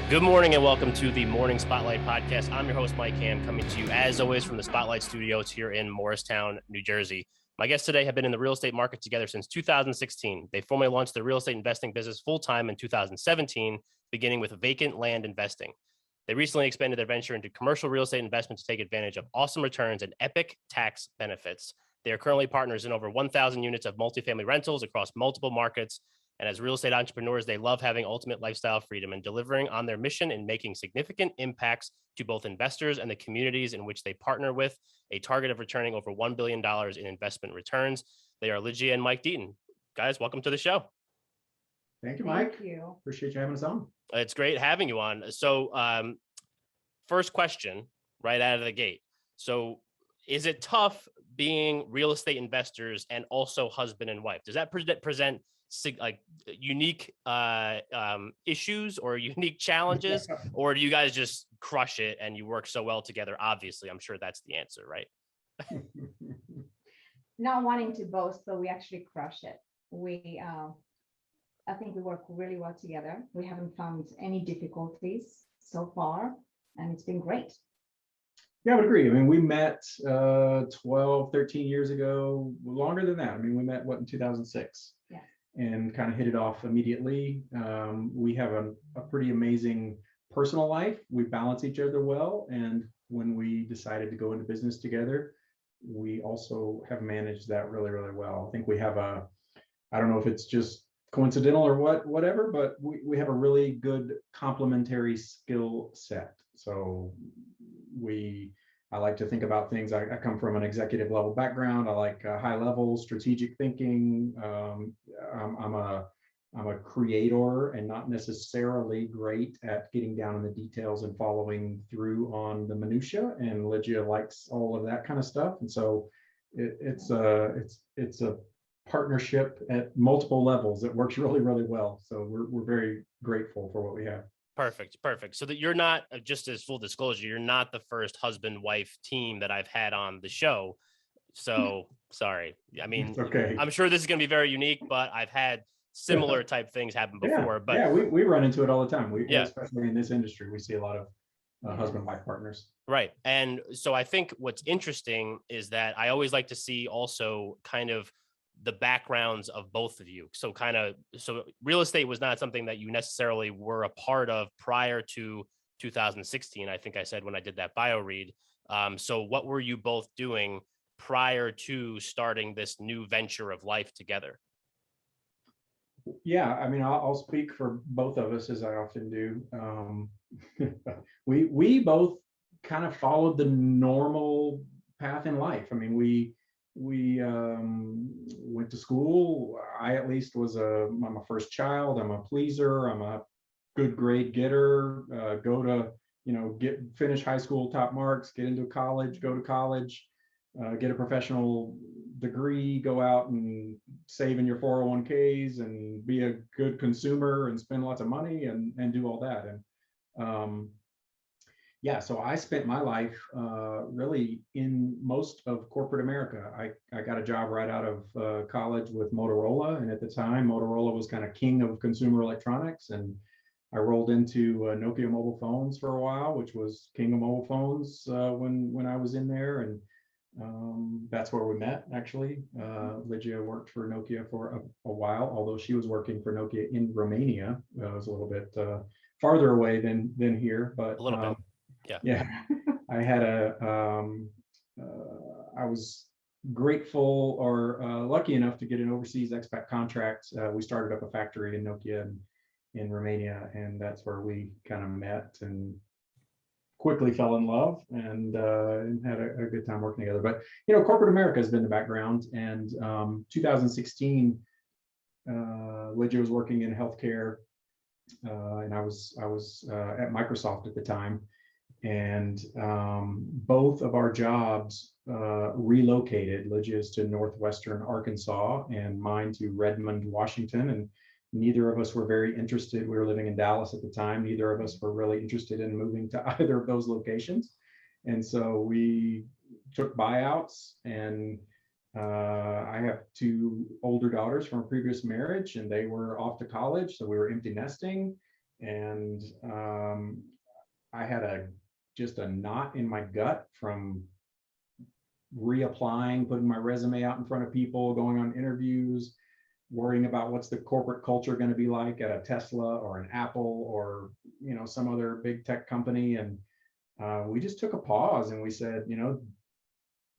Good morning and welcome to the Morning Spotlight Podcast. I'm your host, Mike Ham, coming to you as always from the Spotlight Studios here in Morristown, New Jersey. My guests today have been in the real estate market together since 2016. They formally launched their real estate investing business full-time in 2017, beginning with Vacant land investing. They recently expanded their venture into commercial real estate investment to take advantage of awesome returns and epic tax benefits. They are currently partners in over 1,000 units of multifamily rentals across multiple markets. And as real estate entrepreneurs, they love having ultimate lifestyle freedom and delivering on their mission and making significant impacts to both investors and the communities in which they partner with, a target of returning over $1 billion in investment returns. They are Ligia and Mike Deaton. Guys, welcome to the show. Thank you, Mike. Thank you. Appreciate you having us on. It's great having you on. So first question right out of the gate. So is it tough being real estate investors and also husband and wife? Does that present like unique issues or unique challenges, or do you guys just crush it and you work so well together? Obviously, I'm sure that's the answer, right? Not wanting to boast, but we actually crush it. I think we work really well together. We haven't found any difficulties so far, and it's been great. Yeah, I would agree. I mean, we met 12, 13 years ago, longer than that. I mean, we met, in 2006? Yeah. And kind of hit it off immediately. We have a pretty amazing personal life. We balance each other well. And when we decided to go into business together, we also have managed that really, really well. I think we have I don't know if it's just coincidental or whatever, but we have a really good complementary skill set. So I like to think about things. I come from an executive level background. I like high level strategic thinking. I'm a creator and not necessarily great at getting down in the details and following through on the minutia. And Ligia likes all of that kind of stuff. And so it's a partnership at multiple levels that works really, really well. So we're very grateful for what we have. Perfect. So that you're not, just as full disclosure, you're not the first husband-wife team that I've had on the show. So sorry. I mean, It's okay. I'm sure this is going to be very unique, but I've had similar type things happen before. Yeah, we run into it all the time. Yeah. Especially in this industry, we see a lot of husband-wife partners. Right. And so I think what's interesting is that I always like to see also kind of the backgrounds of both of you. So real estate was not something that you necessarily were a part of prior to 2016. I think I said when I did that bio read. So what were you both doing prior to starting this new venture of life together? Yeah, I mean, I'll speak for both of us, as I often do. We both kind of followed the normal path in life. I mean, we went to school. I at least I'm a first child. I'm a pleaser. I'm a good grade getter. Go to finish high school top marks, get into college, go to college, get a professional degree, go out and save in your 401ks and be a good consumer and spend lots of money and do all that. And yeah, so I spent my life really in most of corporate America. I got a job right out of college with Motorola, and at the time, Motorola was kind of king of consumer electronics. And I rolled into Nokia mobile phones for a while, which was king of mobile phones when I was in there, and that's where we met. Actually, Ligia worked for Nokia for a while, although she was working for Nokia in Romania. It was a little bit farther away than here, but a little bit. Yeah, I had I was grateful or lucky enough to get an overseas expat contract. We started up a factory in Nokia in Romania, and that's where we kind of met and quickly fell in love and had a good time working together. But corporate America has been the background. And 2016, Ligia was working in healthcare, and I was at Microsoft at the time. And both of our jobs relocated. Ligia's to northwestern Arkansas and mine to Redmond, Washington. And neither of us were very interested. We were living in Dallas at the time. Neither of us were really interested in moving to either of those locations. And so we took buyouts, and I have two older daughters from a previous marriage, and they were off to college. So we were empty nesting. And I had just a knot in my gut from reapplying, putting my resume out in front of people, going on interviews, worrying about what's the corporate culture going to be like at a Tesla or an Apple or, some other big tech company. And we just took a pause and we said,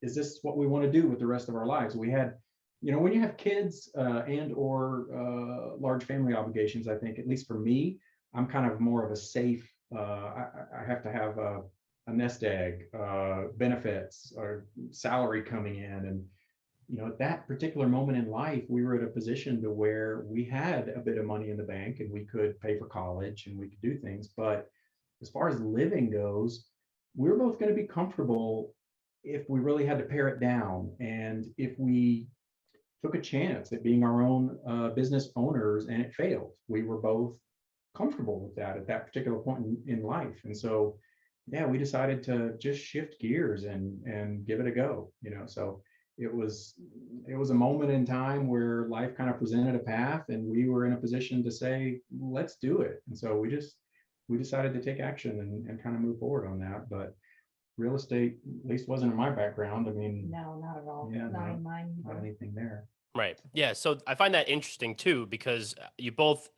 is this what we want to do with the rest of our lives? We had, when you have kids and or large family obligations, I think, at least for me, I'm kind of more of a safe, I have to have a nest egg, benefits or salary coming in. And, at that particular moment in life, we were at a position to where we had a bit of money in the bank and we could pay for college and we could do things. But as far as living goes, we were both going to be comfortable if we really had to pare it down. And if we took a chance at being our own business owners and it failed, we were both comfortable with that at that particular point in life. And so, yeah, we decided to just shift gears and give it a go, so it was a moment in time where life kind of presented a path and we were in a position to say, let's do it. And so we decided to take action and kind of move forward on that. But real estate, at least wasn't in my background. I mean, No, not at all. yeah, Not in mine not either. anything there. Right. Yeah. So I find that interesting too, because you both,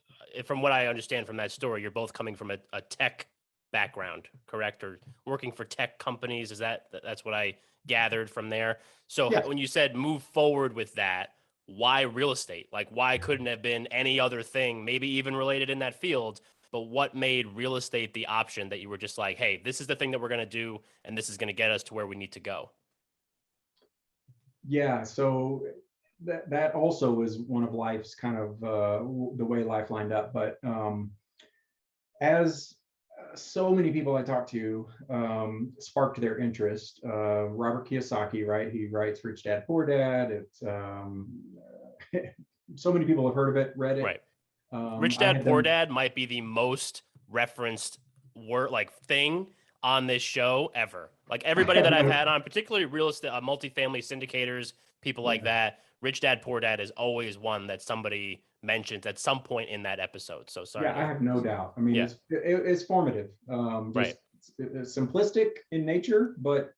from what I understand from that story, you're both coming from a tech background, correct? Or working for tech companies. That's what I gathered from there. So Yeah. when you said move forward with that, why real estate? Like, why couldn't it have been any other thing, maybe even related in that field? But what made real estate the option that you were just like, hey, this is the thing that we're going to do, and this is going to get us to where we need to go? Yeah. So that also is one of life's kind of the way life lined up. But as so many people I talked to sparked their interest. Robert Kiyosaki, right? He writes Rich Dad Poor Dad. It's so many people have heard of it, read it. Right. Rich Dad Poor Dad might be the most referenced word, like, thing on this show ever. Like, everybody that I've had on, particularly real estate, multifamily syndicators, people like that, Rich Dad Poor Dad is always one that somebody mentions at some point in that episode. So sorry. Yeah, I have no doubt. I mean, it's formative. Just it's simplistic in nature, but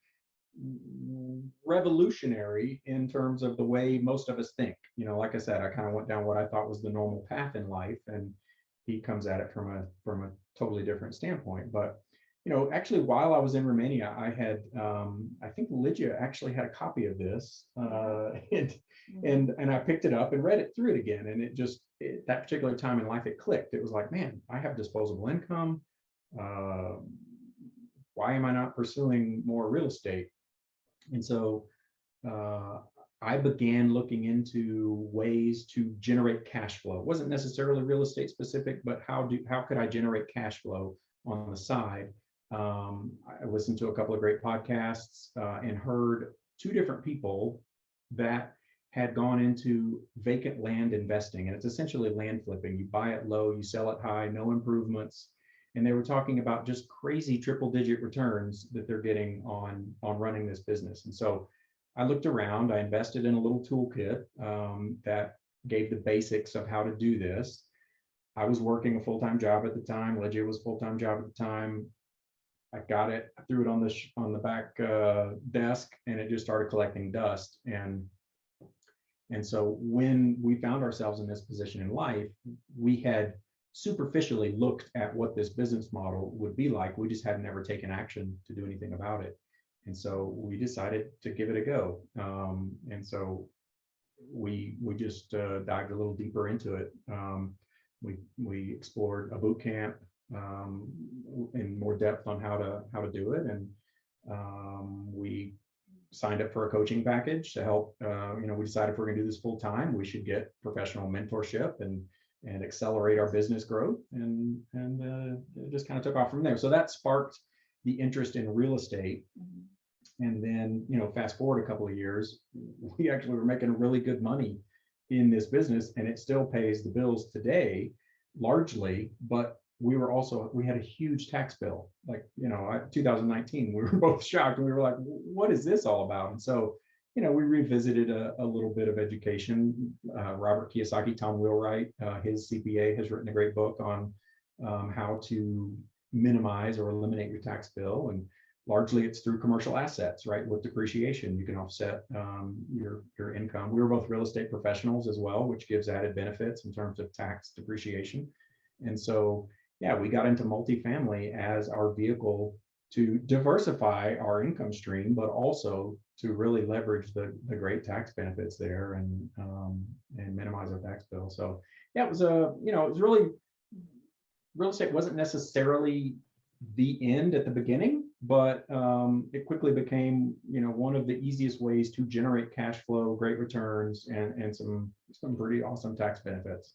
revolutionary in terms of the way most of us think. Like I said, I kind of went down what I thought was the normal path in life, and he comes at it from a totally different standpoint. But actually, while I was in Romania, I had I think Ligia actually had a copy of this, and I picked it up and read it through it again, and it just that particular time in life it clicked. It was like, man, I have disposable income. Why am I not pursuing more real estate? And so I began looking into ways to generate cash flow. It wasn't necessarily real estate specific, but how could I generate cash flow on the side? I listened to a couple of great podcasts and heard two different people that had gone into vacant land investing. And it's essentially land flipping. You buy it low, you sell it high, no improvements. And they were talking about just crazy triple-digit returns that they're getting on running this business. And so I looked around, I invested in a little toolkit that gave the basics of how to do this. I was working a full-time job at the time. Ligia was a full-time job at the time. I got it, I threw it on the back desk, and it just started collecting dust. And so when we found ourselves in this position in life, we had superficially looked at what this business model would be like. We just had never taken action to do anything about it. And so we decided to give it a go. And so we just dived a little deeper into it. We explored a boot camp in more depth on how to do it. And we signed up for a coaching package to help. We decided if we're going to do this full time, we should get professional mentorship and accelerate our business growth, and it just kind of took off from there. So that sparked the interest in real estate. And then, fast forward a couple of years, we actually were making really good money in this business, and it still pays the bills today, largely. But we had a huge tax bill. Like, 2019, we were both shocked. We were like, what is this all about? And so, we revisited a little bit of education. Robert Kiyosaki, Tom Wheelwright, his CPA, has written a great book on how to minimize or eliminate your tax bill. And largely it's through commercial assets, right? With depreciation, you can offset your income. We were both real estate professionals as well, which gives added benefits in terms of tax depreciation. And so, yeah, we got into multifamily as our vehicle to diversify our income stream, but also to really leverage the great tax benefits there and minimize our tax bill. So yeah, it was it was really, real estate wasn't necessarily the end at the beginning, but it quickly became, one of the easiest ways to generate cash flow, great returns, and some pretty awesome tax benefits.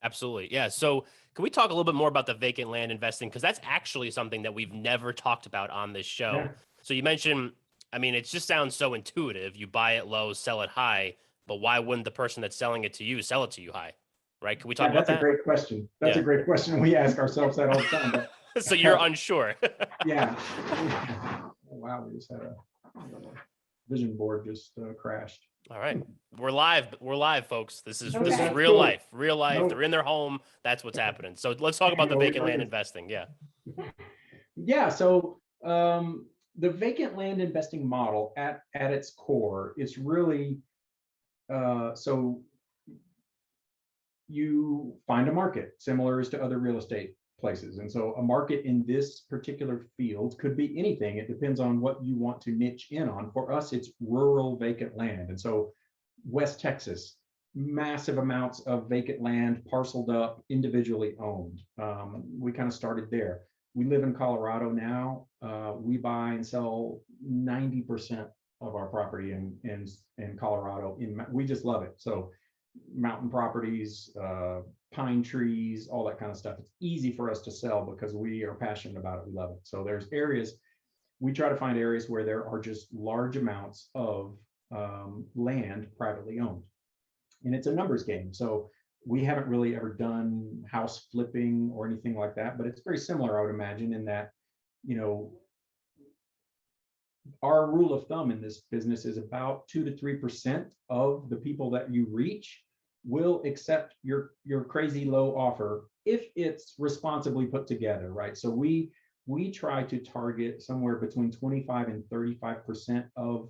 Absolutely. Yeah. So can we talk a little bit more about the vacant land investing? Because that's actually something that we've never talked about on this show. Yeah. So you mentioned, I mean, it just sounds so intuitive. You buy it low, sell it high, but why wouldn't the person that's selling it to you sell it to you high? Right? Can we talk about that? That's a great question. That's Yeah. a great question. We ask ourselves that all the time. But So you're unsure. yeah. Oh, wow, we just had a vision board just crashed. All right. We're live, folks. This is Okay. real Cool. life. Real life. Nope. They're in their home. That's what's happening. So let's talk about the vacant land investing. Yeah. Yeah. So the vacant land investing model at its core is really so you find a market similar to other real estate places. And so a market in this particular field could be anything. It depends on what you want to niche in on. For us, it's rural vacant land. And so West Texas, massive amounts of vacant land parceled up, individually owned. We kind of started there. We live in Colorado now. We buy and sell 90% of our property in Colorado. We just love it. So mountain properties, pine trees, all that kind of stuff. It's easy for us to sell because we are passionate about it. We love it. So there's areas, we try to find areas where there are just large amounts of land privately owned. And it's a numbers game. So we haven't really ever done house flipping or anything like that, but it's very similar, I would imagine, in that, our rule of thumb in this business is about 2 to 3% of the people that you reach will accept your crazy low offer if it's responsibly put together, right? So we try to target somewhere between 25 and 35% of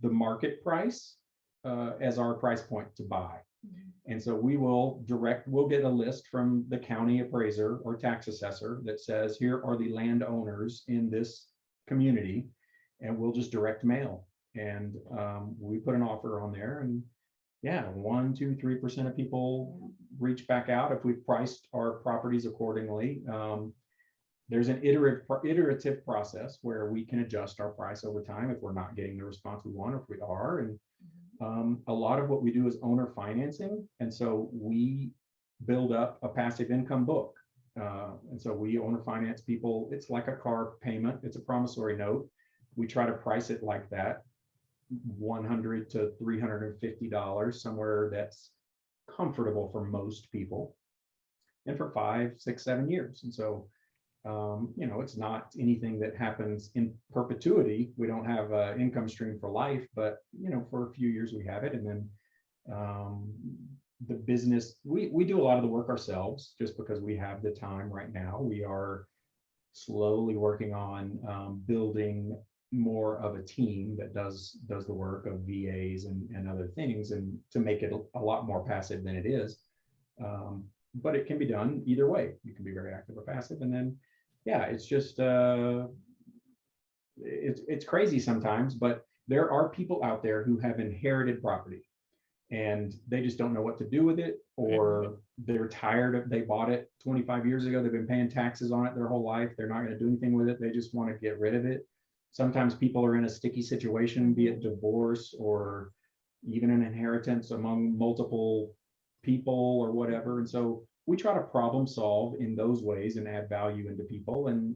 the market price as our price point to buy. And so we'll get a list from the county appraiser or tax assessor that says, here are the landowners in this community, and we'll just direct mail. And we put an offer on there, and yeah, 1, 2, 3% of people reach back out if we've priced our properties accordingly. There's an iterative process where we can adjust our price over time if we're not getting the response we want, or if we are. And a lot of what we do is owner financing. And so we build up a passive income book. And so we owner finance people. It's like a car payment. It's a promissory note. We try to price it like that, $100 to $350, somewhere that's comfortable for most people, and for 5, 6, 7 years. And so, it's not anything that happens in perpetuity. We don't have an income stream for life, but for a few years we have it. And then the business, we do a lot of the work ourselves just because we have the time right now. We are slowly working on building more of a team that does the work of VAs and other things, and to make it a lot more passive than it is. But it can be done either way. You can be very active or passive. And then, yeah, it's just, it's crazy sometimes, but there are people out there who have inherited property and they just don't know what to do with it, or they're tired of, they bought it 25 years ago. They've been paying taxes on it their whole life. They're not going to do anything with it. They just want to get rid of it. Sometimes people are in a sticky situation, be it divorce or even an inheritance among multiple people or whatever. And so we try to problem solve in those ways and add value into people. And,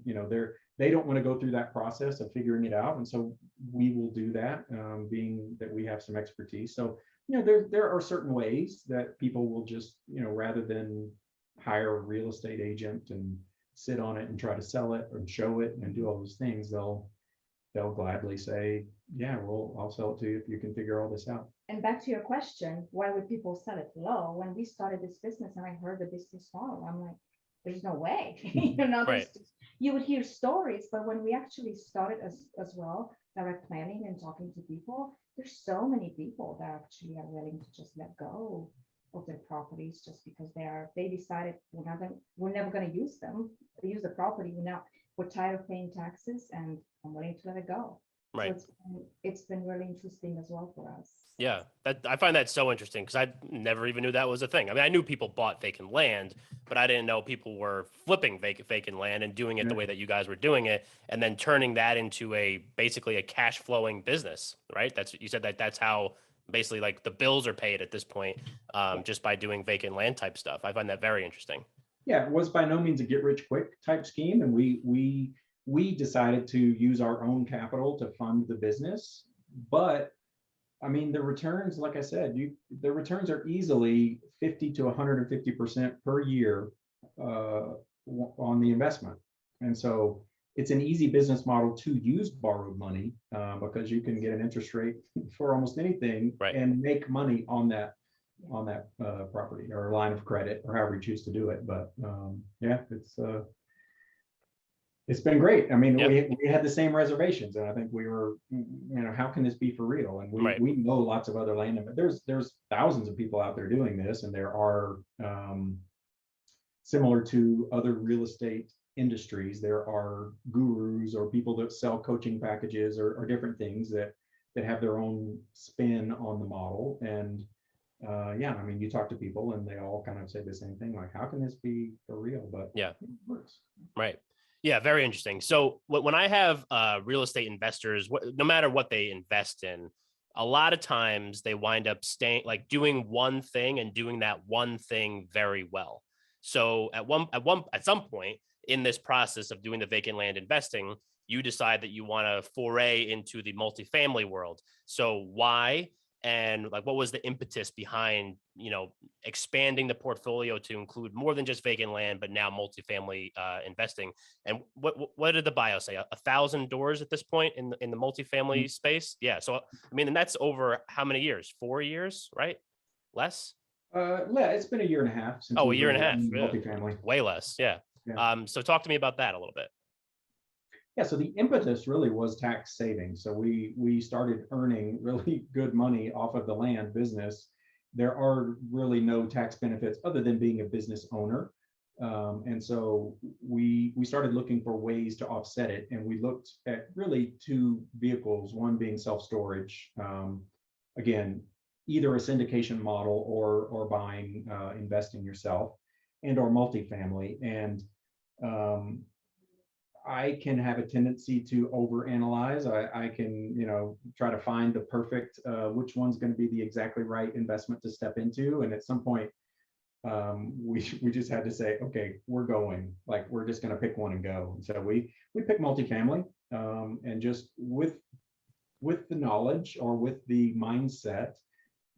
they don't want to go through that process of figuring it out. And so we will do that, being that we have some expertise. So, there are certain ways that people will just, rather than hire a real estate agent and sit on it and try to sell it or show it and do all those things, they'll gladly say, yeah, well, I'll sell it to you if you can figure all this out. And back to your question, why would people sell it low? When we started this business and I heard the business model, I'm like, there's no way, there's Right. you would hear stories, but when we actually started as well, direct planning and talking to people, there's so many people that actually are willing to just let go of their properties just because they decided we're never going to use them, use the property. We're tired of paying taxes and I'm willing to let it go. Right. So it's been really interesting as well for us. Yeah, I find that so interesting because I never even knew that was a thing. I mean, I knew people bought vacant land, but I didn't know people were flipping vacant land and doing it the way that you guys were doing it, and then turning that into basically a cash flowing business, right? You said that's how basically like the bills are paid at this point, just by doing vacant land type stuff. I find that very interesting. Yeah, it was by no means a get rich quick type scheme, and we decided to use our own capital to fund the business, but I mean, the returns, like I said, the returns are easily 50 to 150% per year on the investment. And so it's an easy business model to use borrowed money because you can get an interest rate for almost anything and make money on that property or line of credit or however you choose to do it. But yeah, it's been great. I mean, we had the same reservations, and I think we were, how can this be for real? And we know lots of other land, but there's thousands of people out there doing this, and there are similar to other real estate industries, there are gurus or people that sell coaching packages or different things that have their own spin on the model. And I mean, you talk to people, and they all kind of say the same thing, like, how can this be for real? But it works. Right. Yeah, very interesting. So when I have real estate investors, no matter what they invest in, a lot of times they wind up doing one thing and doing that one thing very well. So at some point in this process of doing the vacant land investing, you decide that you want to foray into the multifamily world. So why? And like, what was the impetus behind, expanding the portfolio to include more than just vacant land, but now multifamily investing? And what did the bio say? 1,000 doors at this point in the multifamily space? Yeah. So, I mean, and that's over how many years? 4 years, right? Less? It's been a year and a half since. Oh, a year and a half. Multifamily. Way less. Yeah. So talk to me about that a little bit. Yeah, so the impetus really was tax savings. So we started earning really good money off of the land business. There are really no tax benefits other than being a business owner. And so we started looking for ways to offset it. And we looked at really two vehicles, one being self-storage. Again, either a syndication model or buying, investing yourself, and or multifamily. And I can have a tendency to overanalyze. I can, try to find the perfect, which one's going to be the exactly right investment to step into. And at some point, we just had to say, okay, we're just going to pick one and go. And so we picked multifamily, and just with the knowledge or with the mindset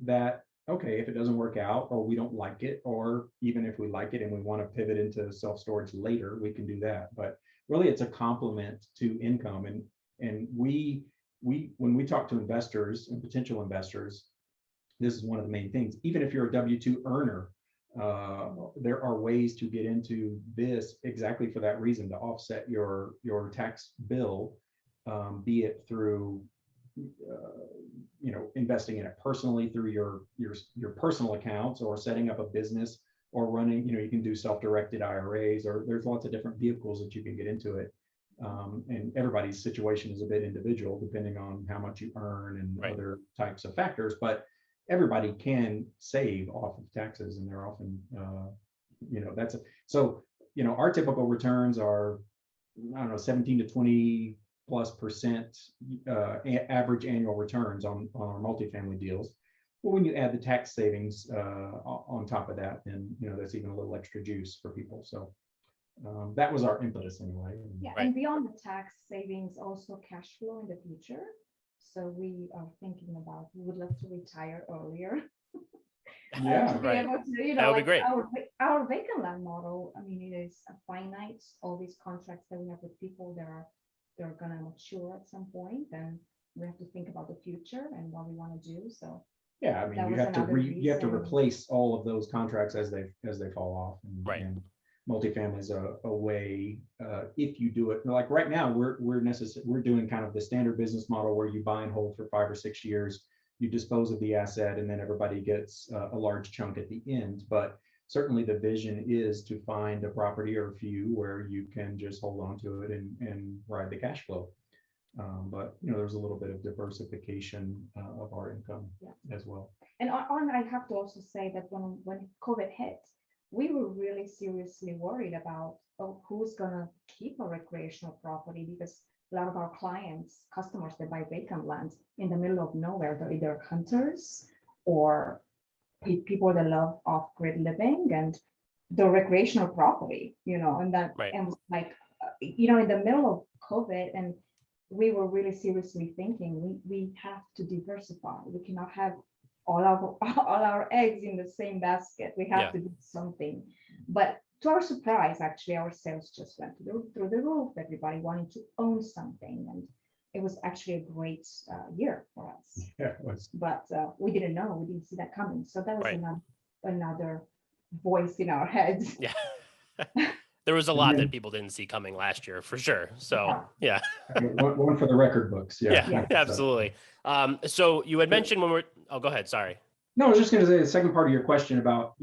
that, okay, if it doesn't work out or we don't like it, or even if we like it and we want to pivot into self-storage later, we can do that. But really, it's a complement to income. And we when we talk to investors and potential investors, this is one of the main things. Even if you're a W-2 earner, there are ways to get into this exactly for that reason, to offset your tax bill, be it through investing in it personally through your personal accounts, or setting up a business, or running, you can do self-directed IRAs, or there's lots of different vehicles that you can get into it. And everybody's situation is a bit individual depending on how much you earn and other types of factors, but everybody can save off of taxes, and they're often, our typical returns are, 17 to 20+% average annual returns on our multifamily deals. But when you add the tax savings on top of that, then that's even a little extra juice for people. So that was our impetus anyway. Yeah, and beyond the tax savings, also cash flow in the future. So we are thinking about, we would love to retire earlier. Yeah, right. That would be great. Our vacant land model, I mean, it is a finite. All these contracts that we have with people, they're gonna mature at some point, and we have to think about the future and what we want to do. So yeah, I mean, you have to replace all of those contracts as they fall off. And multifamily is a way, if you do it. Like right now, we're doing kind of the standard business model where you buy and hold for 5 or 6 years, you dispose of the asset, and then everybody gets a large chunk at the end. But certainly the vision is to find a property or a few where you can just hold on to it and ride the cash flow. But there's a little bit of diversification of our income as well. And I have to also say that when COVID hit, we were really seriously worried about who's gonna keep a recreational property, because a lot of our customers, they buy vacant land in the middle of nowhere. They're either hunters or people that love off-grid living and the recreational property, and that, Right. and like, in the middle of COVID, and we were really seriously thinking we have to diversify. We cannot have all our eggs in the same basket. We have to do something. But to our surprise, actually, our sales just went through the roof. Everybody wanted to own something, and it was actually a great year for us. Yeah, it was. But we didn't know, we didn't see that coming. So that was Right. another voice in our heads. Yeah. There was a lot that people didn't see coming last year, for sure. So, yeah. One for the record books. Yeah, absolutely. So you had mentioned oh, go ahead. Sorry. No, I was just going to say the second part of your question about,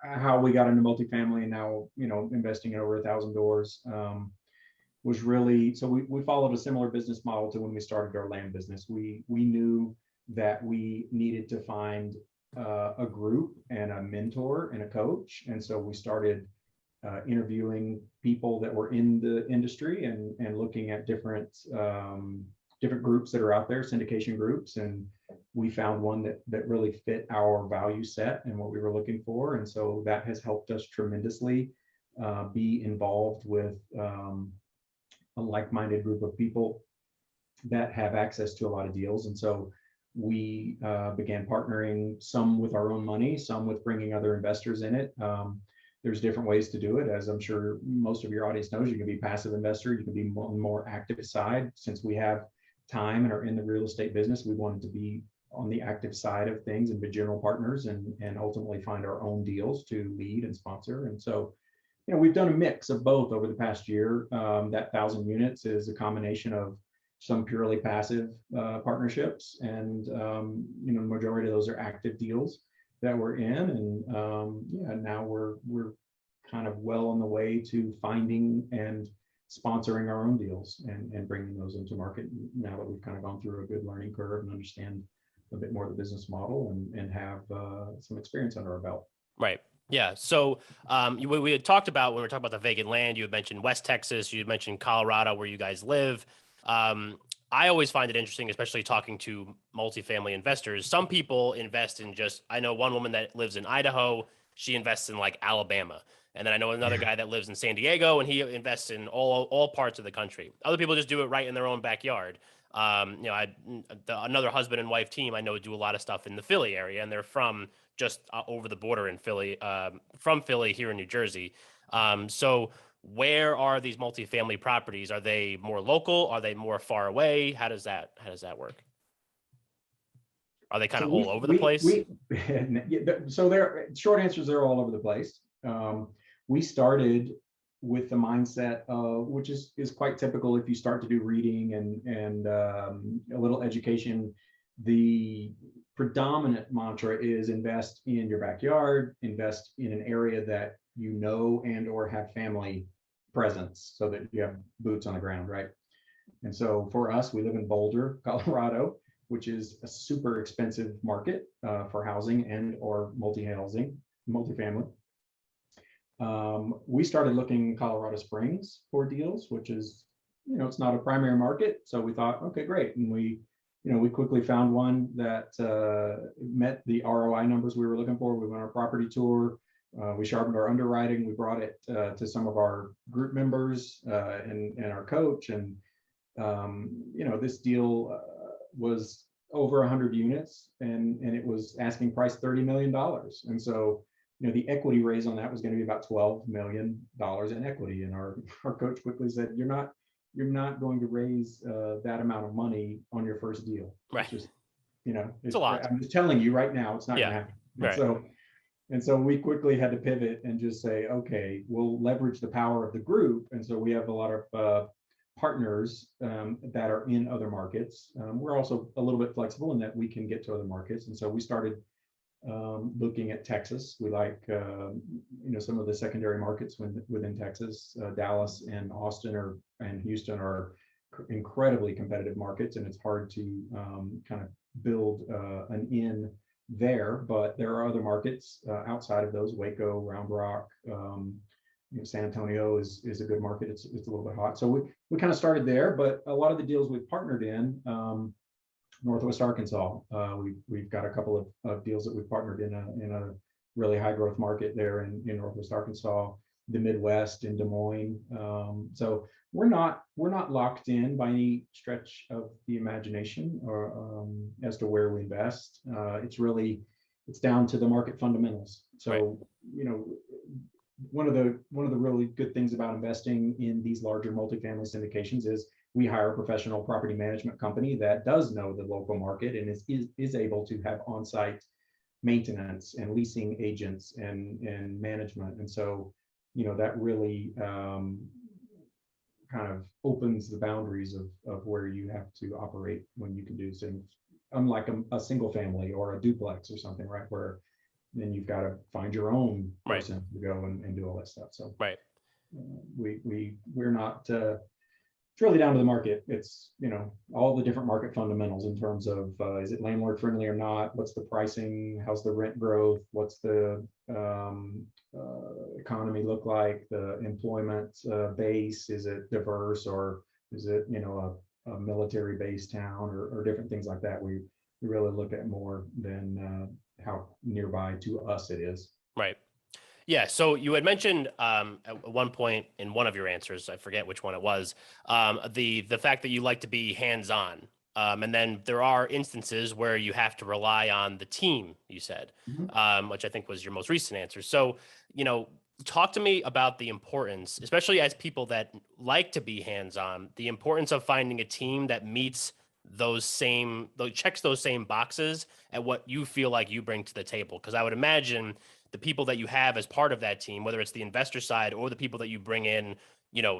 how we got into multifamily and now, investing in over 1,000 doors, was really, so we followed a similar business model to when we started our land business. We knew that we needed to find a group and a mentor and a coach. And so we started interviewing people that were in the industry and looking at different groups that are out there, syndication groups. And we found one that really fit our value set and what we were looking for. And so that has helped us tremendously be involved with a like-minded group of people that have access to a lot of deals. And so we began partnering, some with our own money, some with bringing other investors in it. There's different ways to do it. As I'm sure most of your audience knows, you can be passive investor, you can be more active side. Since we have time and are in the real estate business, we wanted to be on the active side of things and be general partners and ultimately find our own deals to lead and sponsor. And so, we've done a mix of both over the past year. That 1,000 units is a combination of some purely passive partnerships, and the majority of those are active deals that we're in. And now we're kind of well on the way to finding and sponsoring our own deals and bringing those into market now that we've kind of gone through a good learning curve and understand a bit more of the business model and have some experience under our belt. Right. Yeah. So we had talked about, when we were talking about the vacant land, you had mentioned West Texas, you had mentioned Colorado, where you guys live. I always find it interesting, especially talking to multifamily investors. Some people invest in I know one woman that lives in Idaho, she invests in like Alabama. And then I know another guy that lives in San Diego, and he invests in all parts of the country. Other people just do it right in their own backyard. Another husband and wife team I know do a lot of stuff in the Philly area, and they're from just over the border in Philly, from Philly here in New Jersey. So where are these multifamily properties? Are they more local? Are they more far away? How does that work? Are they kind of all over the place? So short answers, they're all over the place. We started with the mindset of, which is quite typical if you start to do reading and a little education. The predominant mantra is invest in your backyard, invest in an area that you know and or have family presence so that you have boots on the ground, right? And so for us, we live in Boulder, Colorado, which is a super expensive market for housing and or multifamily. We started looking in Colorado Springs for deals, which is, it's not a primary market. So we thought, okay, great. And we quickly found one that met the ROI numbers we were looking for. We went on a property tour. We sharpened our underwriting. We brought it to some of our group members and our coach. And, this deal was over 100 units and it was asking price $30 million. And so, the equity raise on that was going to be about $12 million in equity. And our coach quickly said, you're not going to raise that amount of money on your first deal. Right. It's just, it's a lot. I'm just telling you right now, it's not going to happen. Right. So And so we quickly had to pivot and just say, okay, we'll leverage the power of the group. And so we have a lot of partners that are in other markets. We're also a little bit flexible in that we can get to other markets. And so we started looking at Texas. We like, some of the secondary markets within Texas. Dallas and Austin and Houston are incredibly competitive markets, and it's hard to kind of build an in there. But there are other markets outside of those. Waco, Round Rock, San Antonio is a good market. It's a little bit hot. So we kind of started there, but a lot of the deals we've partnered in, Northwest Arkansas, we've got a couple of deals that we've partnered in a really high growth market there in Northwest Arkansas, the Midwest in Des Moines. So we're not locked in by any stretch of the imagination or as to where we invest. It's down to the market fundamentals. So, right. One of the really good things about investing in these larger multifamily syndications is we hire a professional property management company that does know the local market and is able to have on-site maintenance and leasing agents and management. And so, that really kind of opens the boundaries of where you have to operate when you can do things, unlike a single family or a duplex or something, right? Where then you've got to find your own person to go and do all that stuff. So right. We're not, it's really down to the market. It's, all the different market fundamentals in terms of, is it landlord friendly or not? What's the pricing? How's the rent growth? What's the economy look like? The employment base, is it diverse, or is it, a military based town or different things like that? We really look at more than how nearby to us it is. Right. Yeah. So you had mentioned at one point in one of your answers, I forget which one it was, the fact that you like to be hands-on. And then there are instances where you have to rely on the team, you said, which I think was your most recent answer. So, talk to me about the importance, especially as people that like to be hands-on, the importance of finding a team that meets checks those same boxes at what you feel like you bring to the table. Because I would imagine the people that you have as part of that team, whether it's the investor side or the people that you bring in,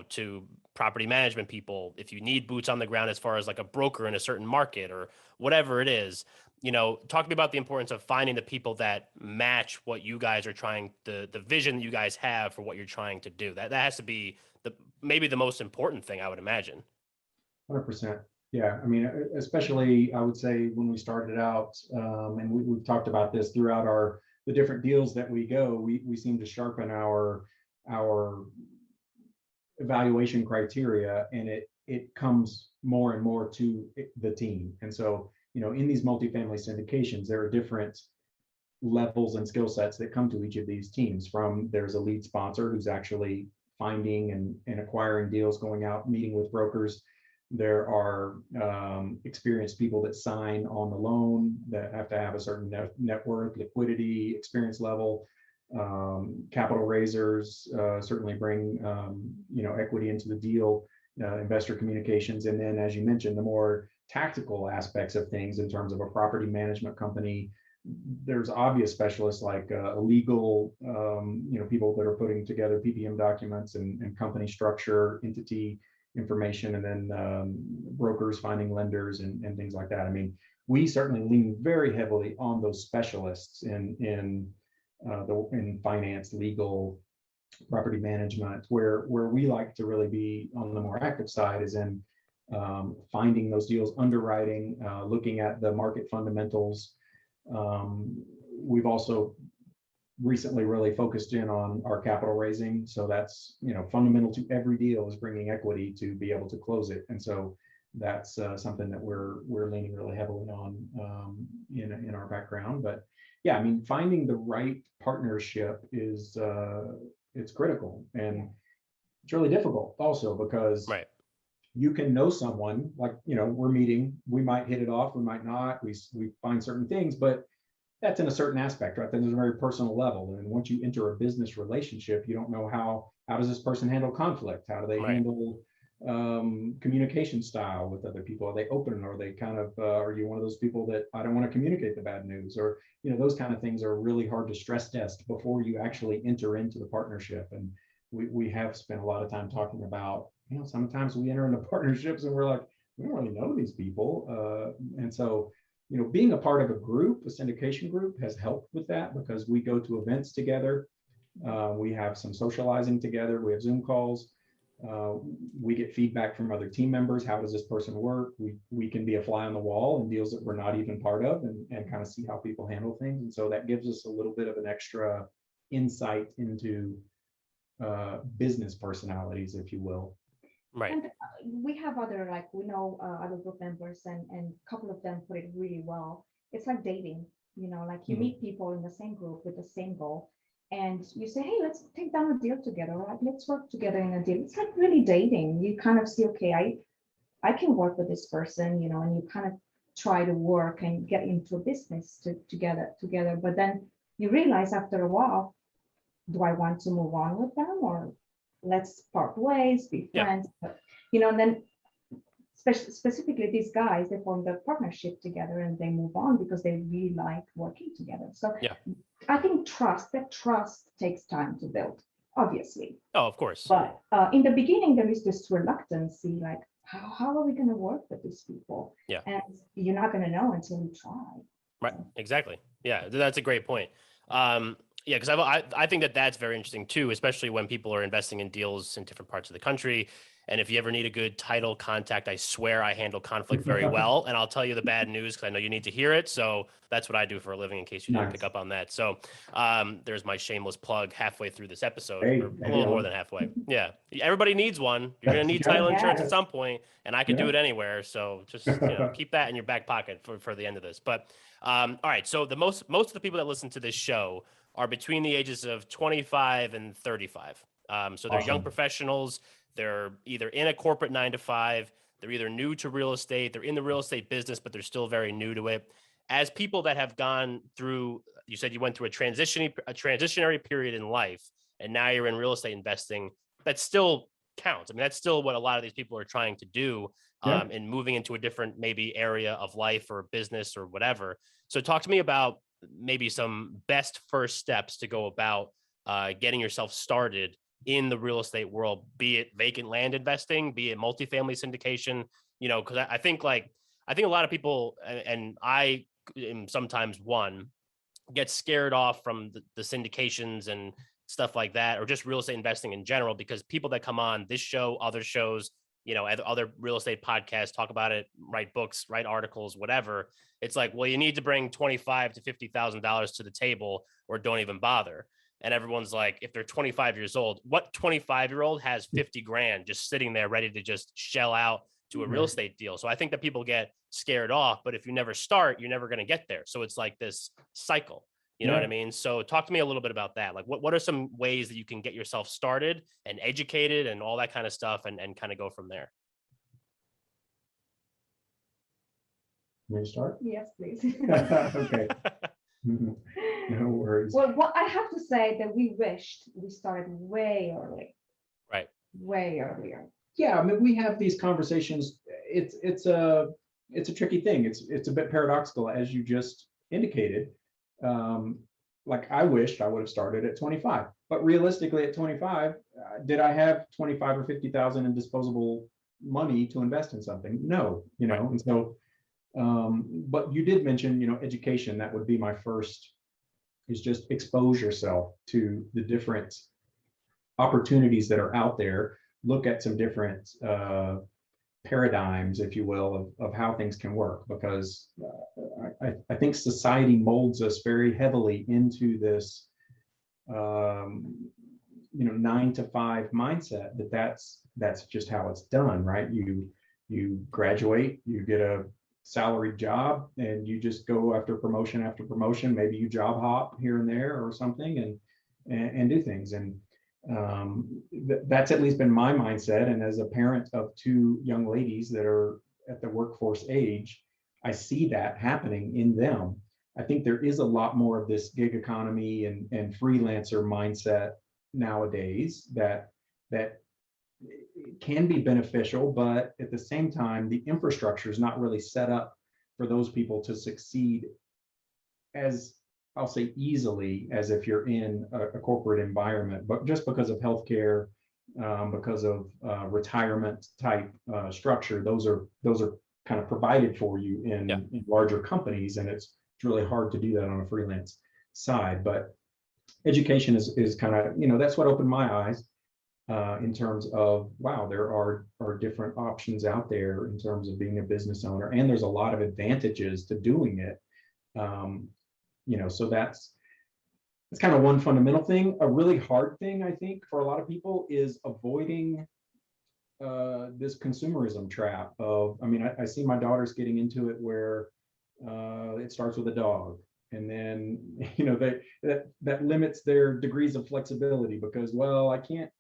to property management people, if you need boots on the ground as far as like a broker in a certain market or whatever it is, talk to me about the importance of finding the people that match what you guys are trying, the vision that you guys have for what you're trying to do. That has to be maybe the most important thing, I would imagine. 100%. Yeah, I mean, especially I would say when we started out, and we've talked about this throughout the different deals that we go, we seem to sharpen our evaluation criteria, and it comes more and more to the team. And so, in these multifamily syndications, there are different levels and skill sets that come to each of these teams. There's a lead sponsor who's actually finding and acquiring deals, going out, meeting with brokers. There are experienced people that sign on the loan that have to have a certain net worth, liquidity, experience level. Capital raisers certainly bring equity into the deal, investor communications, and then, as you mentioned, the more tactical aspects of things in terms of a property management company. There's obvious specialists like legal, people that are putting together PPM documents and company structure, entity information, and then brokers finding lenders and things like that. I mean, we certainly lean very heavily on those specialists in finance, legal, property management. Where we like to really be on the more active side is in finding those deals, underwriting, looking at the market fundamentals. We've also recently really focused in on our capital raising. So that's, fundamental to every deal is bringing equity to be able to close it. And so that's something that we're leaning really heavily on in our background. But yeah, I mean, finding the right partnership is it's critical, and it's really difficult also because you can know someone, like, we're meeting, we might hit it off, we might not, we find certain things, but that's in a certain aspect, right? Then there's a very personal level. And once you enter a business relationship, you don't know how does this person handle conflict? How do they handle communication style with other people? Are they open? Or are they kind of, are you one of those people that I don't want to communicate the bad news? Or, those kind of things are really hard to stress test before you actually enter into the partnership. And we have spent a lot of time talking about, sometimes we enter into partnerships and we're like, we don't really know these people. And so, being a part of a group, a syndication group, has helped with that because we go to events together. We have some socializing together. We have Zoom calls. We get feedback from other team members. How does this person work? We can be a fly on the wall in deals that we're not even part of, and kind of see how people handle things. And so that gives us a little bit of an extra insight into business personalities, if you will. Right. And we have other, like, we know other group members, and a couple of them put it really well. It's like dating, like you meet people in the same group with the same goal, and you say, hey, let's take down a deal together, right? Let's work together in a deal. It's like really dating. You kind of see, okay, I can work with this person, and you kind of try to work and get into a business together. But then you realize after a while, do I want to move on with them, or let's part ways, be friends? Yeah. But, and then specifically these guys, they form the partnership together and they move on because they really like working together. So yeah. I think that trust takes time to build, obviously. Oh, of course. But in the beginning, there is this reluctance, like, how are we going to work with these people? Yeah. And you're not going to know until you try. Right. So. Exactly. Yeah, that's a great point. Yeah, because I think that's very interesting too, especially when people are investing in deals in different parts of the country. And if you ever need a good title contact, I swear I handle conflict very well. And I'll tell you the bad news because I know you need to hear it. So that's what I do for a living, in case you didn't pick up on that. So there's my shameless plug halfway through this episode, or a little more than halfway. Yeah, everybody needs one. You're going to need title insurance at some point, and I can do it anywhere. So just keep that in your back pocket for the end of this. But all right, so most of the people that listen to this show are between the ages of 25 and 35. So they're young professionals. They're either in a corporate 9-to-5. They're either new to real estate. They're in the real estate business, but they're still very new to it. As people that have gone through, you said you went through a transitionary period in life, and now you're in real estate investing. That still counts. I mean, that's still what a lot of these people are trying to do, in moving into a different maybe area of life or business or whatever. So talk to me about maybe some best first steps to go about getting yourself started in the real estate world, be it vacant land investing, be it multifamily syndication, because I think a lot of people, and I am sometimes one, get scared off from the syndications and stuff like that, or just real estate investing in general, because people that come on this show, other shows, other real estate podcasts talk about it, write books, write articles, whatever. It's like, well, you need to bring $25,000 to $50,000 to the table, or don't even bother. And everyone's like, if they're 25 years old, what 25-year-old has 50 grand just sitting there ready to just shell out to a real estate deal? So I think that people get scared off, but if you never start, you're never going to get there. So it's like this cycle, you know what I mean? So talk to me a little bit about that. Like what are some ways that you can get yourself started and educated and all that kind of stuff, and kind of go from there? May I start? Yes, please. Okay. No worries. Well, what I have to say that we wished we started way early. Right. Way earlier. Yeah, I mean, we have these conversations. It's a tricky thing. It's a bit paradoxical, as you just indicated. Like I wished I would have started at 25, but realistically at 25, did I have 25 or 50,000 in disposable money to invest in something? No, and so. But you did mention, education. That would be my first, is just expose yourself to the different opportunities that are out there. Look at some different paradigms, if you will, of how things can work, because I think society molds us very heavily into this, 9-to-5 mindset. That's just how it's done, right? You graduate, you get a salaried job, and you just go after promotion. Maybe you job hop here and there or something, and do things. And that's at least been my mindset. And as a parent of 2 young ladies that are at the workforce age, I see that happening in them. I think there is a lot more of this gig economy and freelancer mindset nowadays that it can be beneficial, but at the same time, the infrastructure is not really set up for those people to succeed as, I'll say, easily as if you're in a corporate environment. But just because of healthcare, because of retirement type structure, those are kind of provided for you in larger companies, and it's really hard to do that on a freelance side. But education is kind of, that's what opened my eyes in terms of, wow, there are different options out there in terms of being a business owner, and there's a lot of advantages to doing it. So that's kind of one fundamental thing. A really hard thing, I think, for a lot of people is avoiding this consumerism trap of, I see my daughters getting into it where it starts with a dog, and then that limits their degrees of flexibility because, well, I can't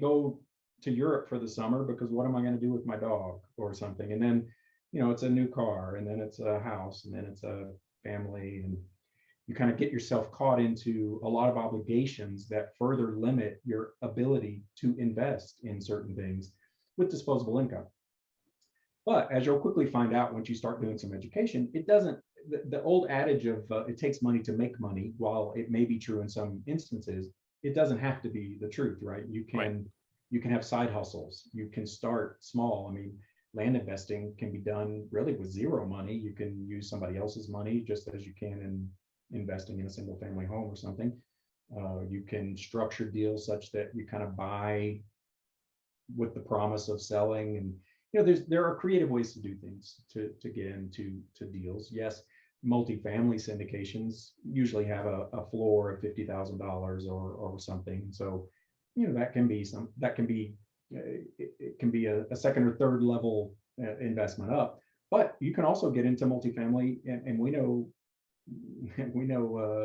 go to Europe for the summer because what am I going to do with my dog or something? And then it's a new car, and then it's a house, and then it's a family, and you kind of get yourself caught into a lot of obligations that further limit your ability to invest in certain things with disposable income. But as you'll quickly find out once you start doing some education, it doesn't, the old adage of it takes money to make money, while it may be true in some instances, it doesn't have to be the truth, right? You can have side hustles. You can start small. Land investing can be done really with zero money. You can use somebody else's money just as you can in investing in a single family home or something. You can structure deals such that you kind of buy with the promise of selling, and there are creative ways to do things to get into deals. Yes, multifamily syndications usually have a floor of $50,000 or something. So it can be a second or third level investment up. But you can also get into multifamily, and we know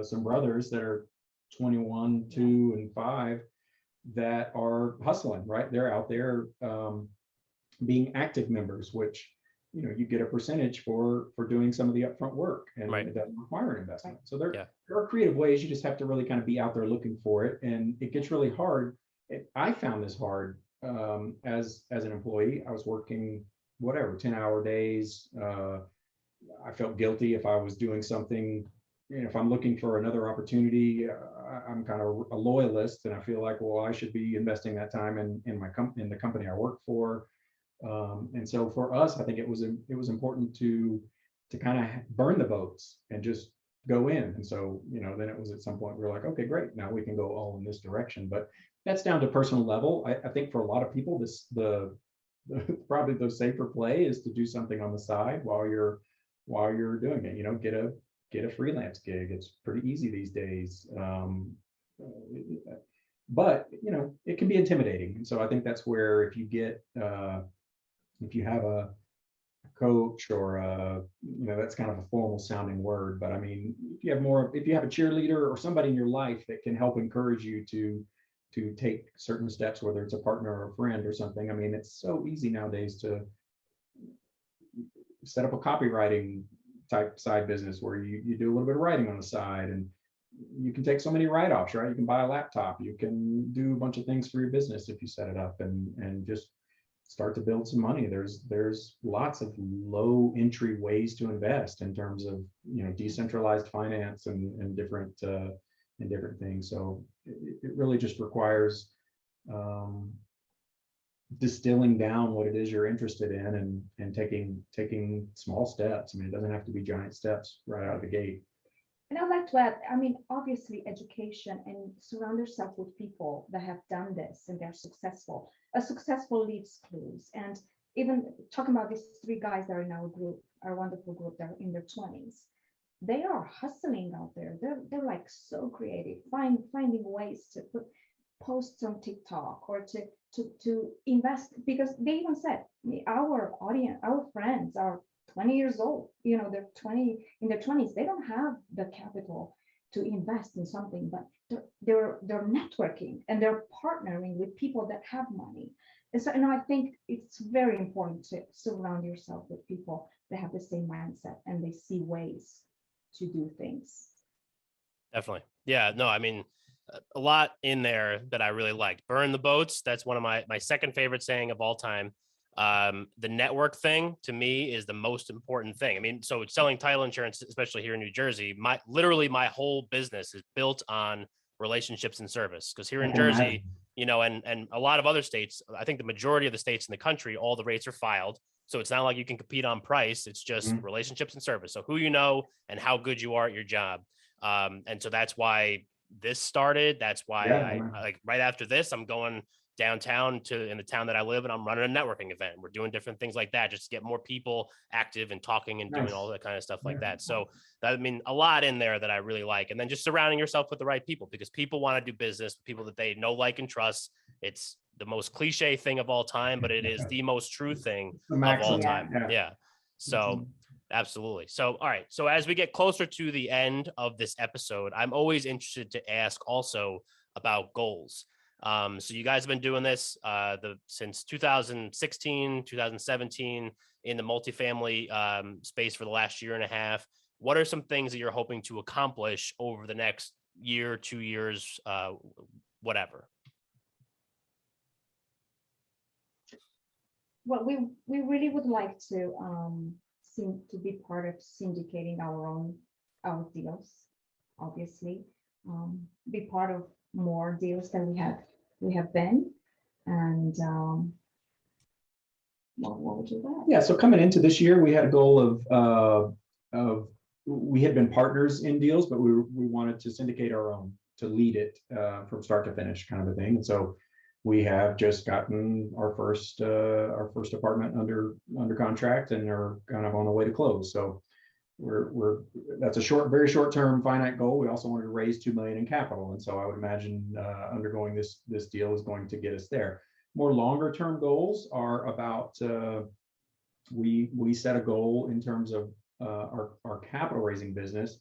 some brothers that are 21, 2, and 5 that are hustling, right? They're out there being active members, which you get a percentage for doing some of the upfront work, and it doesn't require an investment. So there are creative ways. You just have to really kind of be out there looking for it, and it gets really hard. I found this hard as an employee. I was working 10-hour days. I felt guilty if I was doing something. If I'm looking for another opportunity, I'm kind of a loyalist, and I feel like, well, I should be investing that time in the company I work for. And so for us, I think it was important to kind of burn the boats and just go in. And so, then it was at some point we were like, okay, great, now we can go all in this direction. But that's down to personal level. I think for a lot of people, probably the safer play is to do something on the side while you're doing it. Get a freelance gig. It's pretty easy these days. But it can be intimidating. And so I think that's where if you have a coach or that's kind of a formal sounding word, but if you have a cheerleader or somebody in your life that can help encourage you to take certain steps, whether it's a partner or a friend or something. It's so easy nowadays to set up a copywriting type side business where you do a little bit of writing on the side, and you can take so many write-offs, right? You can buy a laptop, you can do a bunch of things for your business if you set it up and just start to build some money. There's lots of low entry ways to invest in terms of decentralized finance and different things. So it really just requires distilling down what it is you're interested in and taking small steps. It doesn't have to be giant steps right out of the gate. And I'd like to add, obviously education, and surround yourself with people that have done this and they're successful. A successful leaves clues. And even talking about these 3 guys that are in our group, our wonderful group, that are in their 20s. They are hustling out there. They're like so creative, finding ways to put posts on TikTok or to invest, because they even said our audience, our friends are 20 years old. They're in their 20s. They don't have the capital to invest in something, but they're networking and they're partnering with people that have money. And so, I think it's very important to surround yourself with people that have the same mindset and they see ways to do things. Definitely. Yeah, no, a lot in there that I really liked. Burn the boats. That's one of my second favorite saying of all time. The network thing to me is the most important thing. I mean, so selling title insurance, especially here in New Jersey, literally my whole business is built on relationships and service. Because here in Jersey, you know, and a lot of other states, I think the majority of the states in the country, all the rates are filed. So it's not like you can compete on price. It's just relationships and service. So who you know and how good you are at your job. And so that's why this started. That's why I like right after this, I'm going downtown in the town that I live in. I'm running a networking event. We're doing different things like that, just to get more people active and talking and doing all that kind of stuff like that. So that, I mean, a lot in there that I really like. And then just surrounding yourself with the right people, because people want to do business with people that they know, like, and trust. It's the most cliche thing of all time, but it is the most true thing of all time. Yeah. So absolutely. So, all right. So as we get closer to the end of this episode, I'm always interested to ask also about goals. So you guys have been doing this since 2016, 2017 in the multifamily space for the last year and a half. What are some things that you're hoping to accomplish over the next year, 2 years, whatever? Well, we really would like to be part of syndicating our deals, obviously, be part of more deals than we have been, and what would you like? Yeah, so coming into this year, we had a goal of we had been partners in deals, but we wanted to syndicate our own, to lead it from start to finish, kind of a thing. And so we have just gotten our first apartment under contract, and are kind of on the way to close. So that's a very short term finite goal. We also wanted to raise $2 million in capital, and so I would imagine undergoing this deal is going to get us there. More longer term goals are about we set a goal in terms of our capital raising business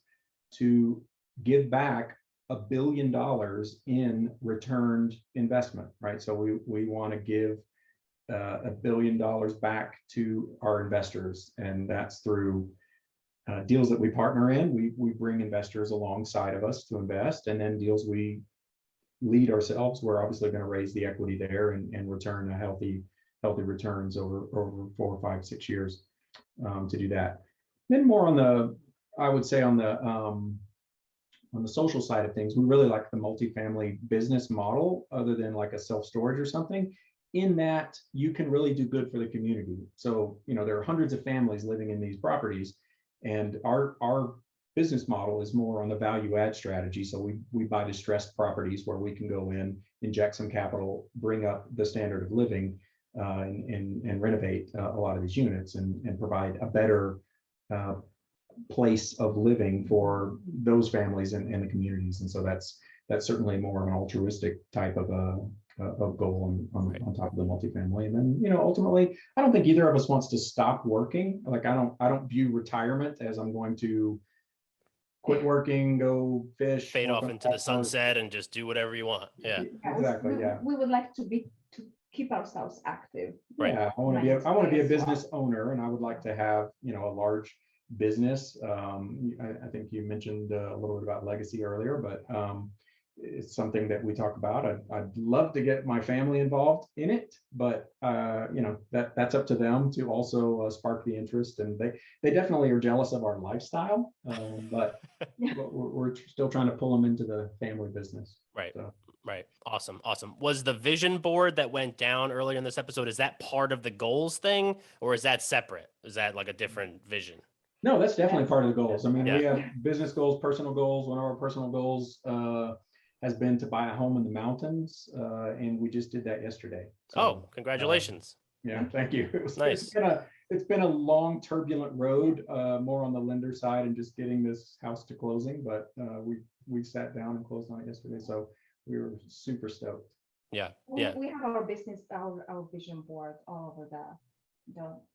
to give back $1 billion in returned investment, right? So we want to give $1 billion back to our investors, and that's through deals that we partner in. We bring investors alongside of us to invest, and then deals we lead ourselves, we're obviously going to raise the equity there and return a healthy returns over 4, 5, 6 years to do that. Then more on the, I would say on the social side of things, we really like the multifamily business model, other than like a self-storage or something, in that you can really do good for the community. So, you know, there are hundreds of families living in these properties, and our business model is more on the value add strategy. So we buy distressed properties where we can go in, inject some capital, bring up the standard of living, and renovate a lot of these units, and provide a better place of living for those families and the communities. And so that's certainly more of an altruistic type of goal on top of the multifamily. And then, you know, ultimately, I don't think either of us wants to stop working. Like, I don't view retirement as I'm going to quit working, go fish, fade off into the sunset, and just do whatever you want. Yeah, exactly. We would like to keep ourselves active. Right. Yeah, I want to be a business owner, and I would like to have, you know, a large business. I think you mentioned a little bit about legacy earlier, but it's something that we talk about. I'd love to get my family involved in it, but you know, that's up to them to also spark the interest, and they definitely are jealous of our lifestyle, but we're still trying to pull them into the family business. Right. So. Right. Awesome. Was the vision board that went down earlier in this episode, is that part of the goals thing, or is that separate? Is that like a different vision? No, that's definitely part of the goals. I mean, we have business goals, personal goals. One of our personal goals has been to buy a home in the mountains, and we just did that yesterday. So, congratulations. Yeah, thank you. Nice. It's been a long, turbulent road, more on the lender side and just getting this house to closing, but we sat down and closed on it yesterday, so we were super stoked. Yeah. We have our business, our vision board all over the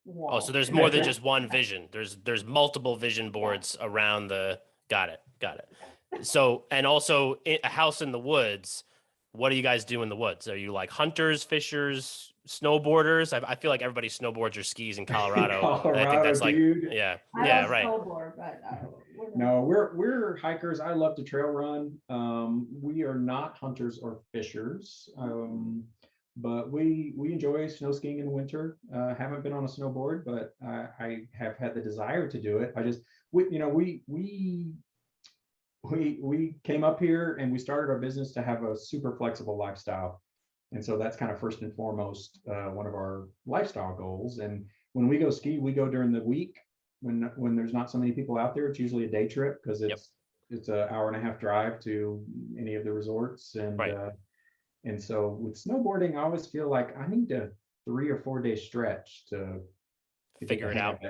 wall. Oh, so there's more than just one vision. There's multiple vision boards around the. Got it. So, and also a house in the woods. What do you guys do in the woods? Are you like hunters, fishers, snowboarders? I feel like everybody snowboards or skis in Colorado. Colorado, I think that's like, dude. yeah, I yeah, don't right. snowboard, but No, we're hikers. I love to trail run. We are not hunters or fishers. But we enjoy snow skiing in the winter. Haven't been on a snowboard, but I have had the desire to do it. We came up here and we started our business to have a super flexible lifestyle, and so that's kind of first and foremost one of our lifestyle goals. And when we go ski, we go during the week when there's not so many people out there. It's usually a day trip because it's an hour and a half drive to any of the resorts, and Right. And so with snowboarding, I always feel like I need a 3 or 4 day stretch to Figure it out.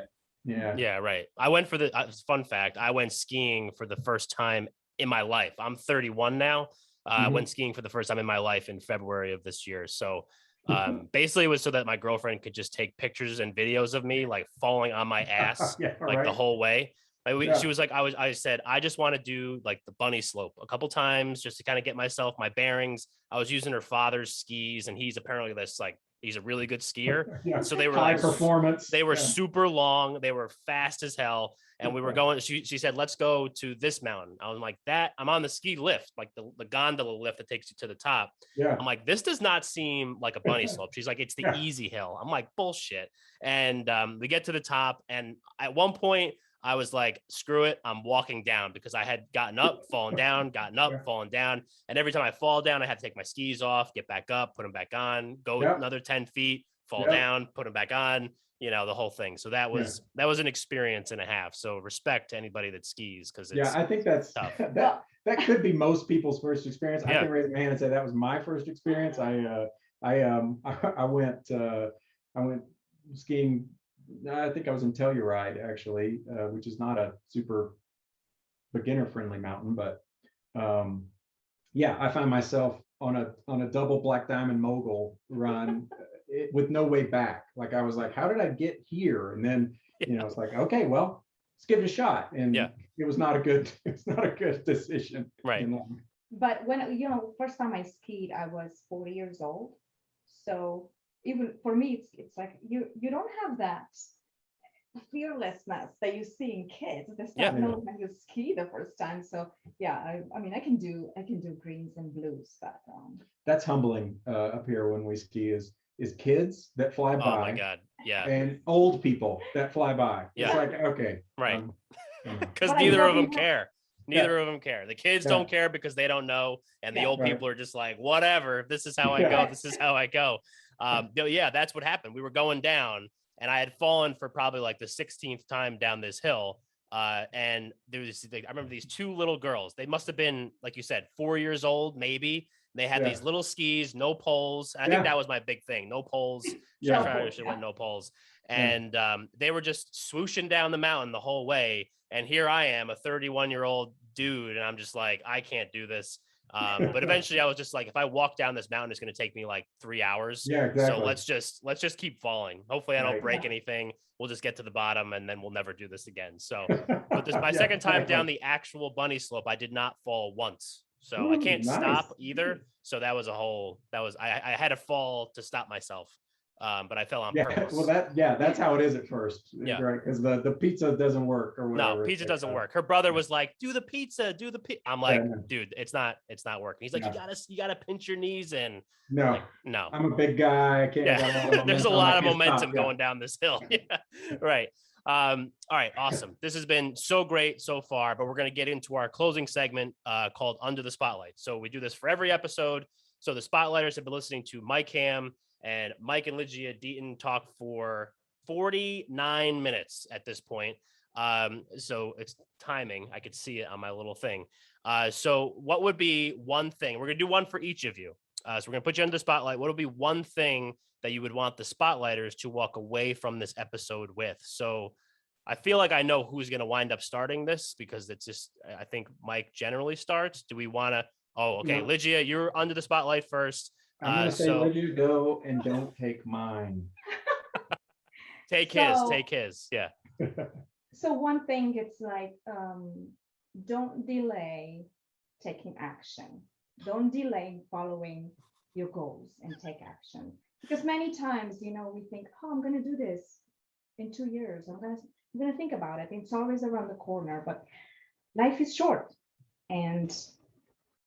Yeah. Yeah, right. I went for the fun fact. I went skiing for the first time in my life. I'm 31 now. I went skiing for the first time in my life in February of this year. So basically it was so that my girlfriend could just take pictures and videos of me like falling on my ass Yeah, like the right. whole way. Like Yeah. she was like, I said, I just want to do like the bunny slope a couple times just to kind of get myself my bearings. I was using her father's skis, and he's apparently he's a really good skier. Yeah. So they were High like performance. they were Yeah. super long. They were fast as hell. And we were going, she said, let's go to this mountain. I was like, I'm on the ski lift, like the gondola lift that takes you to the top. Yeah. I'm like, this does not seem like a bunny slope. She's like, it's the Yeah. easy hill. I'm like, bullshit. And we get to the top. And at one point, I was like, screw it. I'm walking down because I had gotten up, fallen down, gotten up, Yeah. fallen down. And every time I fall down, I had to take my skis off, get back up, put them back on, go Yeah. another 10 feet, fall Yeah. down, put them back on, the whole thing. So that was an experience and a half. So respect to anybody that skis, because it's I think that's tough. that could be most people's first experience. I Yeah. can raise my hand and say that was my first experience. I went skiing. I think I was in Telluride actually, which is not a super beginner friendly mountain, but I found myself on a double black diamond mogul run with no way back. Like I was like, how did I get here? And then it's like, okay, well, let's give it a shot. And it was not a good decision. Right. But when first time I skied, I was 40 years old. So even for me, it's like you don't have that fearlessness that you see in kids. There's not no when you ski the first time. So I mean I can do greens and blues, but that's humbling up here when we ski is kids that fly by. Oh my God. Yeah. And old people that fly by. Yeah. It's like, okay. Right. Because neither of them care. Neither of them care. The kids don't care because they don't know. And the old people are just like, whatever, this is how I go. This is how I go. That's what happened. We were going down, and I had fallen for probably like the 16th time down this hill. And there was, I remember these two little girls. They must have been, like you said, 4 years old, maybe. They had these little skis, no poles. I think that was my big thing. No poles. Went no poles. And they were just swooshing down the mountain the whole way. And here I am, a 31-year-old dude. And I'm just like, I can't do this. But eventually I was just like, if I walk down this mountain, it's going to take me like 3 hours. Yeah, exactly. So let's just keep falling. Hopefully I don't break anything. We'll just get to the bottom and then we'll never do this again. So, but this my second time down the actual bunny slope, I did not fall once. So I can't stop either. So I had to fall to stop myself. But I fell on purpose. Well, that's how it is at first. Yeah. Right. Because the pizza doesn't work or whatever. No, pizza doesn't work. Her brother was like, do the pizza. I'm like, dude, it's not working. He's like, you gotta pinch your knees in. No. Like, no. I'm a big guy. I can't. There's a lot of momentum going down this hill. Right. All right. Awesome. This has been so great so far, but we're going to get into our closing segment called Under the Spotlight. So we do this for every episode. So the Spotlighters have been listening to Mike Ham and Mike and Ligia Deaton talk for 49 minutes at this point. So it's timing. I could see it on my little thing. So what would be one thing? We're going to do one for each of you. So we're going to put you under the spotlight. What would be one thing that you would want the Spotlighters to walk away from this episode with? So I feel like I know who's going to wind up starting this because it's just, I think Mike generally starts. Do we want to? Oh, okay. No. Ligia, you're under the spotlight first. I'm going to say, Ligia, go and don't take mine. Take his. Yeah. So one thing, it's like, don't delay taking action. Don't delay following your goals and take action. Because many times, we think, oh, I'm going to do this in 2 years. I'm going to think about it. It's always around the corner. But life is short, and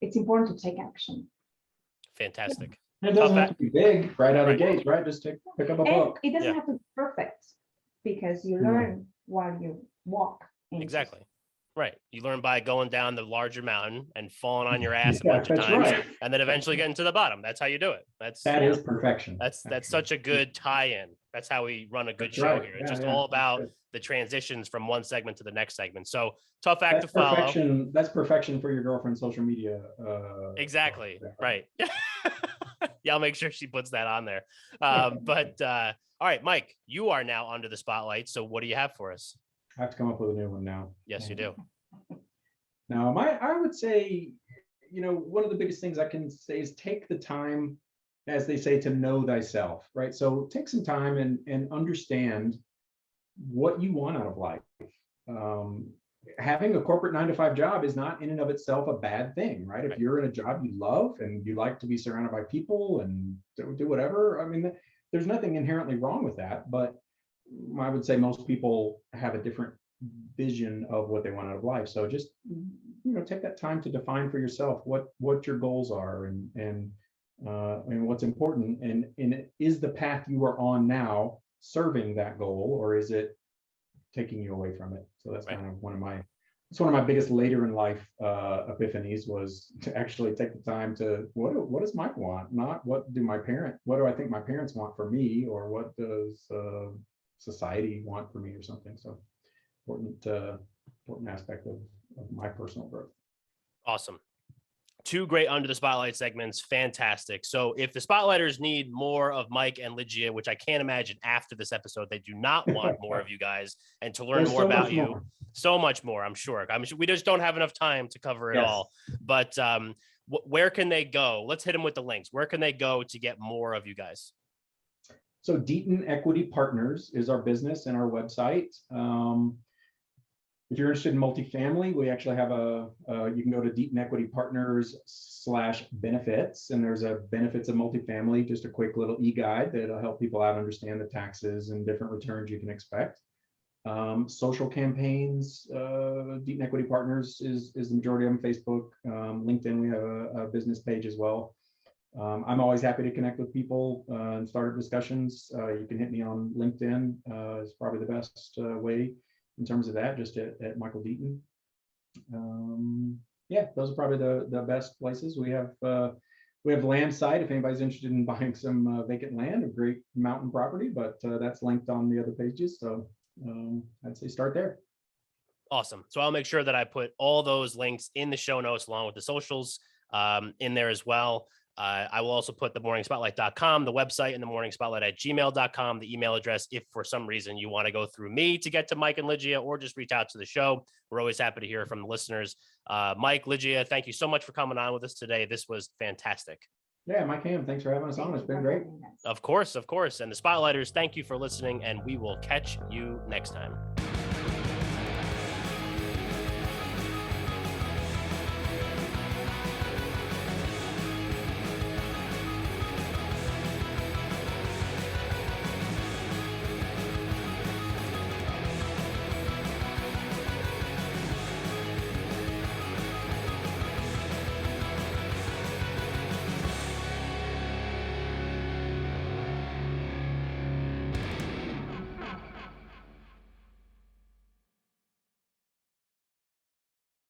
it's important to take action. Fantastic. And it doesn't have to be big right out of the gate, right? Just pick up a And book. it doesn't Yeah. have to be perfect, because you Mm. learn while you walk. And Exactly. Right. You learn by going down the larger mountain and falling on your ass a Yeah, bunch of that's times, right. and then eventually getting to the bottom. That's how you do it. That is perfection. That's actually. such a good tie-in. That's how we run a good That's show right. here. It's Yeah, just yeah. all That's about good. the transitions from one segment to the next segment. So tough act That's to follow. perfection. That's perfection for your girlfriend's social media. Exactly. Yeah. Right. Yeah, I'll make sure she puts that on there. But all right, Mike, you are now under the spotlight. So what do you have for us? I have to come up with a new one now. Yes, you do. Now, I would say, one of the biggest things I can say is take the time, as they say, to know thyself, right? So take some time and understand what you want out of life. Having a corporate 9-to-5 job is not in and of itself a bad thing, right? If you're in a job you love and you like to be surrounded by people and do whatever, I mean, there's nothing inherently wrong with that. But I would say most people have a different vision of what they want out of life. So just, take that time to define for yourself what your goals are and what's important. And is the path you are on now serving that goal, or is it taking you away from it? So that's kind of one of my biggest later in life epiphanies, was to actually take the time to what does Mike want, not what do I think my parents want for me, or what does society want for me or something. So important aspect of my personal growth. Awesome. Two great under the spotlight segments. Fantastic. So if the spotlighters need more of Mike and Ligia, which I can't imagine after this episode, they do not want more of you guys, and to learn There's more so about much you, more. so much more, I'm sure. We just don't have enough time to cover it all. But where can they go? Let's hit them with the links. Where can they go to get more of you guys? So Deaton Equity Partners is our business and our website. If you're interested in multifamily, we actually have you can go to Deaton Equity Partners/benefits, and there's a benefits of multifamily, just a quick little e-guide that'll help people out understand the taxes and different returns you can expect. Social campaigns, Deaton Equity Partners is the majority of them. Facebook, LinkedIn, we have a business page as well. I'm always happy to connect with people and start discussions. You can hit me on LinkedIn. It's probably the best way in terms of that, just at Michael Deaton. Those are probably the best places. We have land site if anybody's interested in buying some vacant land, a great mountain property, but that's linked on the other pages. So I'd say start there. Awesome. So I'll make sure that I put all those links in the show notes along with the socials in there as well. I will also put themorningspotlight.com, the website, and themorningspotlight@gmail.com, the email address. If for some reason you want to go through me to get to Mike and Ligia, or just reach out to the show, we're always happy to hear from the listeners. Mike, Ligia, thank you so much for coming on with us today. This was fantastic. Yeah, Mike Ham, thanks for having us on. It's been great. Of course. And the Spotlighters, thank you for listening, and we will catch you next time.